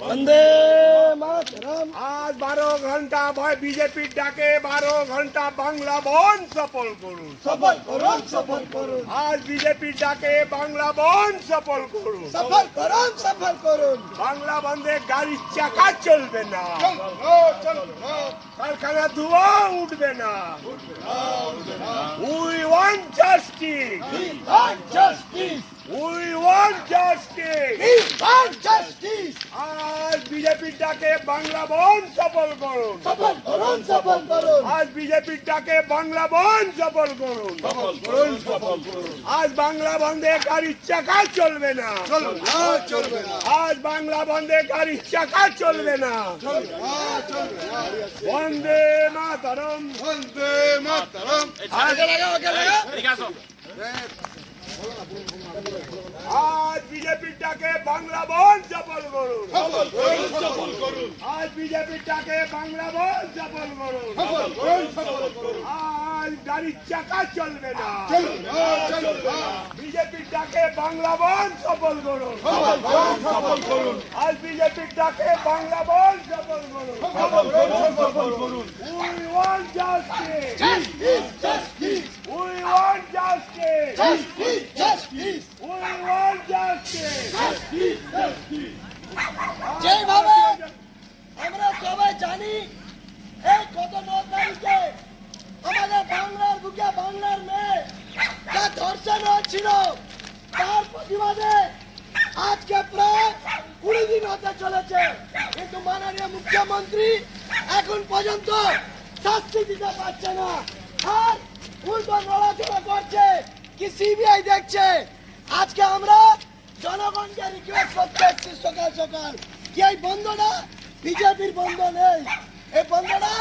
वंदे मातरम। आज 12 घंटा बीजेपी डाके 12 घंटा बांग्ला बंद सफल करुन। सफल करुन, सफल करुन। आज बीजेपी डाके बांग्ला बंद सफल करुन। सफल करुन, सफल करुन। बांग्ला बंदे गाड़ी चाका चलबे ना, कारखाना धुआं उठबे ना। We want justice. We want justice. We want justice. We want justice. आज बीजेपी डाके बांग्ला बंद सफल करुन। सफल करुन, सफल करुन। आज बीजेपी डाके बांग्ला बंद सफल करुन। सफल करुन, सफल करुन। आज बांग्ला बंदे गाड़ी चाका चलबे ना, चलबे ना। आज बांग्ला बंदे गाड़ी चाका चलबे ना। वंदे मातरम, वंदे मातरम। आज बीजेपी डाके बांग्ला बंद सफल करुन। सफल करुन, सफल करुन। आज बीजेपी डाके बांग्ला बंद सफल करुन। सफल करुन, सफल करुन। आज गाड़ी चाका चलबे ना, चलबे। बीजेपी डाके बांग्ला बंद सफल करुन। सफल करुन, सफल करुन। आज बीजेपी डाके बांग्ला बंद सफल करुन। सफल करुन, सफल करुन। We want justice. Justice, justice. We want justice. Justice, justice. We want justice. Justice, justice. যেভাবে আমরা সবাই জানি এই গত 9 তারিখে আমাদের বাংলার বুকে বাংলার মেয়ে যা ধর্ষণ হচ্ছিল তার প্রতিবাদে আজকে প্রায় 20 দিন হতে চলেছে, কিন্তু মাননীয় মুখ্যমন্ত্রী এখন পর্যন্ত শাস্তি দিতে পারছে না। আর উল্টো নড়াচড়া করছে কি সিবিআই দেখছে। আজকে আমরা জনগণকে রিকোয়েস্ট করতে এসেছি সকাল সকাল কি এই বন্ধটা বিজেপির বন্ধ নেই, এই বন্ধটা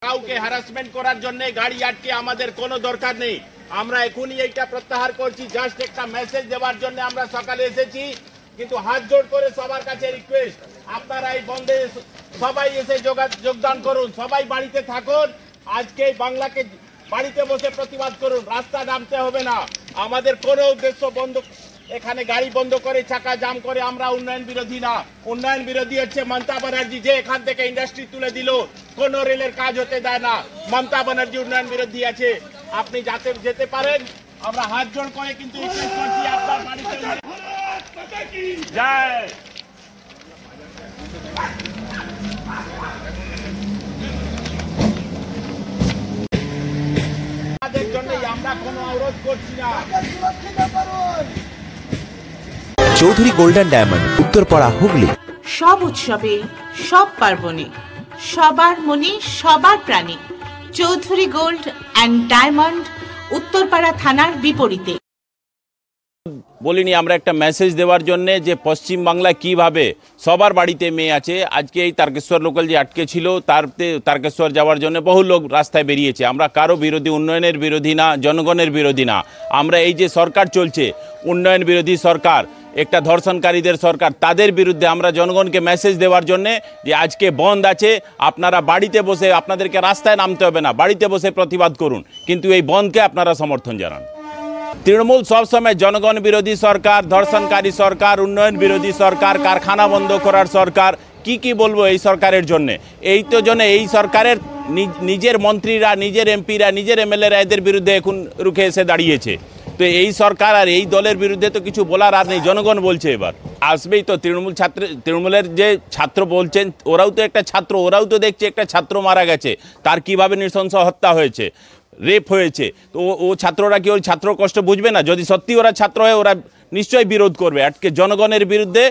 কাউকে হ্যারাসমেন্ট করার জন্য গাড়ি আটকে আমাদের কোনো দরকার নেই। আমরা এখনই এইটা প্রত্যাহার করছি, জাস্ট একটা মেসেজ দেওয়ার জন্য আমরা সকালে এসেছি। কিন্তু হাত জোড় করে সবার কাছে রিকোয়েস্ট, আপনারা এই বন্ধে সবাই এসে যোগদান করুন, সবাই বাড়িতে থাকুন। আজকে বাংলাকে বাড়িতে বসে প্রতিবাদ করুন, রাস্তা নামতে হবে না। আমাদের কোনো উদ্দেশ্য বন্ধ, এখানে গাড়ি বন্ধ করে চাকা জাম করে আমরা উন্নয়ন বিরোধী না। উন্নয়ন বিরোধী হচ্ছে মমতা ব্যানার্জি, যে এখান থেকে ইন্ডাস্ট্রি তুলে দিল, কোন রেলের কাজ হতে দেয় না। মমতা ব্যানার্জি উন্নয়ন বিরোধী আছে। আপনি যেতে পারেন, আমরা হাত জোড় করে কিন্তু রিকোয়েস্ট করছি আপনার বাড়িতে জয়। আমাদের জন্য আমরা কোনো অবরোধ করছি না। সুরক্ষিত করুন। Chowdhury golden diamond, Uttarpara, Hooghly. সব উৎসবে, সব পার্বণে সবার মনে সবার প্রাণে Chowdhury gold and diamond, Uttarpara থানার বিপরীতে। বলিনি আমরা একটা মেসেজ দেওয়ার জন্য যে পশ্চিম বাংলায় কিভাবে সবার বাড়িতে মেয়ে আছে। আজকে এই তারকেশ্বর লোকাল যে আটকে ছিল, তারকেশ্বর যাওয়ার জন্য বহু লোক রাস্তায় বেরিয়েছে। আমরা কারো বিরোধী, উন্নয়নের বিরোধী না, জনগণের বিরোধী না। আমরা এই যে সরকার চলছে উন্নয়ন বিরোধী সরকার, একটা ধর্ষণকারীদের সরকার, তাদের বিরুদ্ধে আমরা জনগণকে মেসেজ দেওয়ার জন্য যে আজকে বন্ধ আছে, আপনারা বাড়িতে বসে, আপনাদেরকে রাস্তায় নামতে হবে না, বাড়িতে বসে প্রতিবাদ করুন, কিন্তু এই বন্ধকে আপনারা সমর্থন জানান। তৃণমূল সবসময় জনগণ বিরোধী সরকার, ধর্ষণকারী সরকার, উন্নয়ন বিরোধী সরকার, কারখানা বন্ধ করার সরকার, কি বলবো এই সরকারের জন্য। এই তো জন্য এই সরকারের নিজের মন্ত্রীরা, নিজের এমপিরা, নিজের এমএলএরা এদের বিরুদ্ধে এখন রুখে এসে দাঁড়িয়েছে। তো এই সরকার আর এই দলের বিরুদ্ধে তো কিছু বলার আর নেই, জনগণ বলছে এবার আসবেই। তো তৃণমূলের যে ছাত্র বলছেন, ওরাও তো একটা ছাত্র, ওরাও তো দেখছে একটা ছাত্র মারা গেছে, তার কিভাবে নৃশংস হত্যা হয়েছে, রেপ হয়েছে। তো ও ছাত্ররা কি ওই ছাত্র কষ্ট বুঝবে না? যদি সত্যি ওরা ছাত্র হয়, ওরা নিশ্চয়ই বিরোধ করবে। আজকে জনগণের বিরুদ্ধে,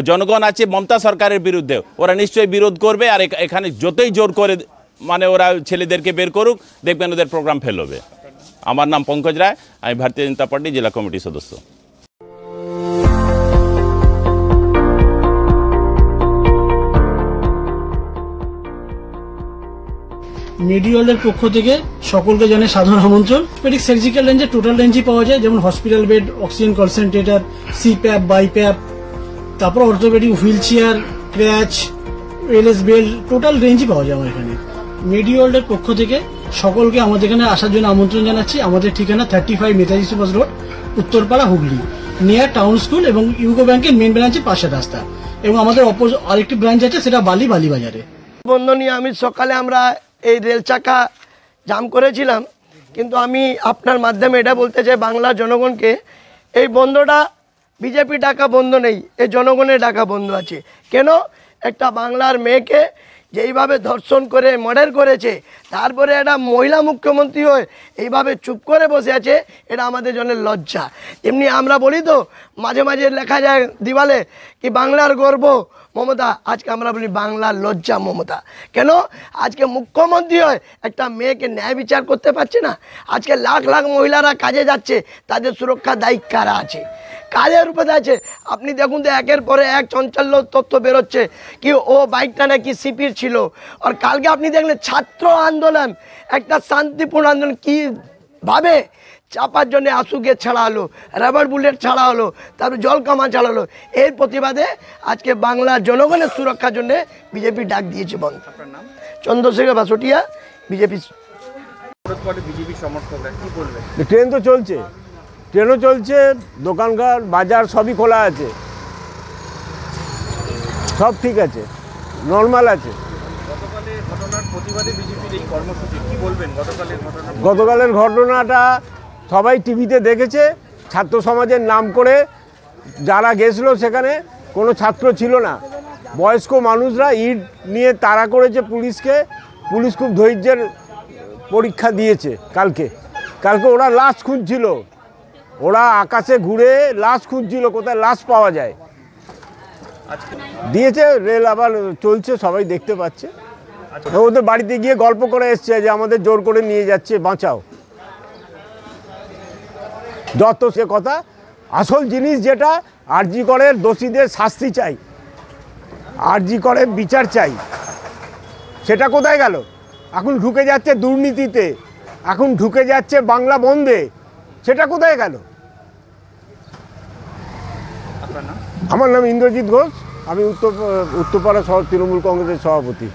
জনগণ আছে মমতা সরকারের বিরুদ্ধে, ওরা নিশ্চয়ই বিরোধ করবে। আর এখানে যতই জোর করে মানে ওরা ছেলেদেরকে বের করুক, দেখবেন ওদের প্রোগ্রাম ফেল হবে। আমার নাম পঙ্কজ রায়, আমি ভারতীয় জনতা পার্টি জেলা কমিটির সদস্য। মেডিওয়ালের পক্ষ থেকে সকলকে জানাই সাধারণ আমন্ত্রণ। পেডিক সার্জিক্যাল রেঞ্জে টোটাল রেঞ্জই পাওয়া যায়, যেমন hospital bed, oxygen concentrator, CPAP, BiPAP, তারপর অর্থোপেডিক হুইল চেয়ার, ক্র্যাচ, এলএস বেল টোটাল রেঞ্জই পাওয়া যায় আমার এখানে। মেডিওয়ার্ল্ডের পক্ষ থেকে সকলকে আমাদের এখানে আসার জন্য আমন্ত্রণ জানাচ্ছি। আমাদের ঠিকানা 35 Netaji Subhash road, Uttarpara, Hooghly, near town school এবং ইউকো ব্যাংকের মেন ব্রাঞ্চের পাশের রাস্তা। এবং আমাদের আরেকটি ব্রাঞ্চ আছে, সেটা বালিবাজারে। বন্ধ নিয়ে আমি সকালে আমরা এই রেল চাকা জাম করেছিলাম, কিন্তু আমি আপনার মাধ্যমে এটা বলতে চাই বাংলার জনগণকে, এই বন্ধটা বিজেপি ডাকা বন্ধ নেই, এই জনগণের ডাকা বন্ধ আছে। কেন? একটা বাংলার মেয়েকে যেইভাবে ধর্ষণ করে মার্ডার করেছে, তারপরে একটা মহিলা মুখ্যমন্ত্রী হয়ে এইভাবে চুপ করে বসে আছে, এটা আমাদের জন্য লজ্জা। এমনি আমরা বলি তো মাঝে মাঝে লেখা যায় দিওয়ালে কি বাংলার গর্ব মমতা, আজকে আমরা বলি বাংলার লজ্জা মমতা। কেন? আজকে মুখ্যমন্ত্রী হয় একটা মেয়েকে ন্যায় বিচার করতে পারছে না। আজকে লাখ লাখ মহিলারা কাজে যাচ্ছে, তাদের সুরক্ষা দায়িত্ব কারা আছে? কাজের উপরে আছে। আপনি দেখুন তো একের পরে এক চঞ্চল্য তথ্য বেরোচ্ছে কি ও বাইকটা নাকি সিপির ছিল। আর কালকে আপনি দেখলেন ছাত্র আন্দোলন, একটা শান্তিপূর্ণ আন্দোলন, কীভাবে চাপার জন্য আঁসু গ্যাস ছাড়া হলো, রাবার বুলেট ছাড়া হলো, তারপর জল কামান ছাড়া হলো। এর প্রতিবাদে আজকে বাংলার জনগণের সুরক্ষার জন্য বিজেপি ডাক দিয়েছে বন্ধ। চন্দ্রশেখর বাসটিয়া, বিজেপি। ট্রেন তো চলছে, ট্রেনও চলছে, দোকানঘর বাজার সবই খোলা আছে, সব ঠিক আছে, নর্মাল আছে। গতকালের ঘটনাটা সবাই টিভিতে দেখেছে। ছাত্র সমাজের নাম করে যারা গেছিলো সেখানে কোনো ছাত্র ছিল না, বয়স্ক মানুষরা ইট নিয়ে তাড়া করেছে পুলিশকে। পুলিশ খুব ধৈর্যের পরীক্ষা দিয়েছে। কালকে ওরা লাশ খুঁজছিল, ওরা আকাশে ঘুরে লাশ খুঁজছিল, কোথায় লাশ পাওয়া যায়। দিয়েছে, রেল আবার চলছে, সবাই দেখতে পাচ্ছে। ওদের বাড়িতে গিয়ে গল্প করে এসছে যে আমাদের জোর করে নিয়ে যাচ্ছে, বাঁচাও। যত সে কথা, আসল জিনিস যেটা আরজি করের দোষীদের শাস্তি চাই, আরজি করে বিচার চাই, সেটা কোথায় গেল? এখন ঢুকে যাচ্ছে দুর্নীতিতে, এখন ঢুকে যাচ্ছে বাংলা বন্ধে, সেটা কোথায় গেল? আমার নাম ইন্দ্রজিৎ ঘোষ, আমি উত্তরপাড়া তৃণমূল কংগ্রেসের সভাপতি।